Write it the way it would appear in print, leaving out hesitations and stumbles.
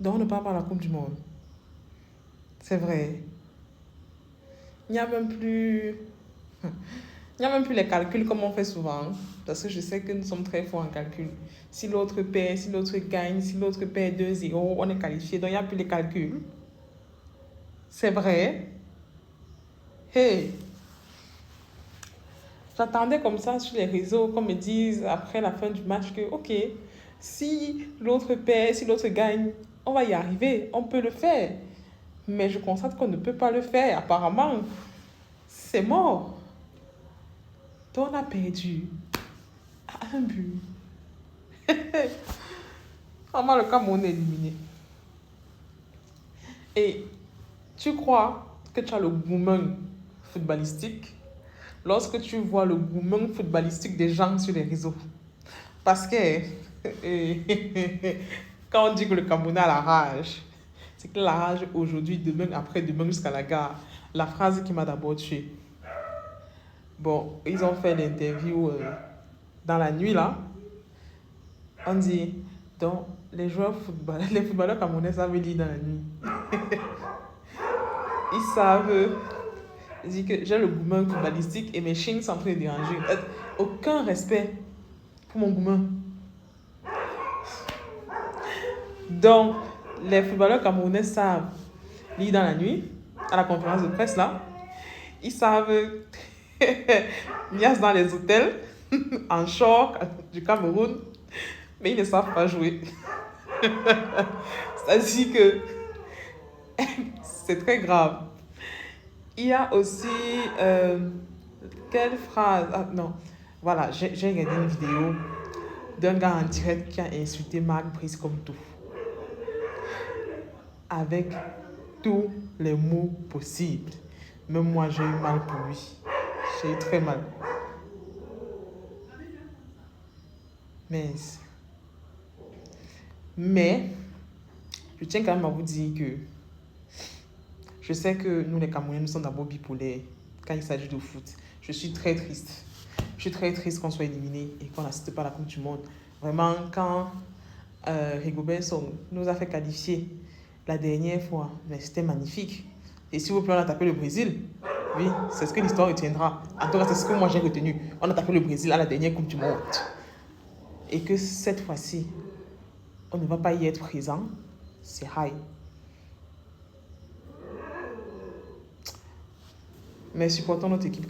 Donc, on ne part pas à la Coupe du Monde. C'est vrai. Il n'y a même plus... Il n'y a même plus les calculs comme on fait souvent. Parce que je sais que nous sommes très forts en calcul. Si l'autre perd, si l'autre gagne, si l'autre perd 2-0, on est qualifié. Donc, il n'y a plus les calculs. C'est vrai. Hey! J'attendais comme ça sur les réseaux qu'on me dise après la fin du match que, ok, si l'autre perd, si l'autre gagne, on va y arriver, on peut le faire. Mais je constate qu'on ne peut pas le faire. Apparemment, c'est mort. Donc on a perdu à un but. Vraiment, le Cameroun est éliminé. Et tu crois que tu as le gourmand footballistique lorsque tu vois le gourmand footballistique des gens sur les réseaux. Parce que quand on dit que le Cameroun a la rage, c'est que la rage aujourd'hui, demain, après-demain, jusqu'à la gare. La phrase qui m'a d'abord tué. Bon, ils ont fait l'interview dans la nuit là. On dit, donc, les footballeurs camerounais savent lire dans la nuit. Ils savent. Ils disent que j'ai le gourmand footballistique et mes chiens sont en train de déranger. Aucun respect pour mon gourmand. Donc, les footballeurs camerounais savent lire dans la nuit, à la conférence de presse là. Ils savent niasse dans les hôtels, en short du Cameroun, mais ils ne savent pas jouer. C'est-à-dire que c'est très grave. Il y a aussi... quelle phrase? Ah, non. Voilà, j'ai regardé une vidéo d'un gars en direct qui a insulté Marc Brice comme tout. Avec tous les mots possibles. Même moi, j'ai eu mal pour lui. J'ai eu très mal. Mais, je tiens quand même à vous dire que je sais que nous, les Camerounais, nous sommes d'abord bipolaires quand il s'agit de foot. Je suis très triste. Je suis très triste qu'on soit éliminé et qu'on n'assiste pas à la Coupe du Monde. Vraiment, quand Rigobert Song nous a fait qualifier la dernière fois, mais c'était magnifique. Et s'il vous plaît, on a tapé le Brésil. Oui, c'est ce que l'histoire retiendra. En tout cas, c'est ce que moi j'ai retenu. On a tapé le Brésil à la dernière Coupe du Monde. Et que cette fois-ci, on ne va pas y être présent. C'est high. Mais supportons notre équipe quand même.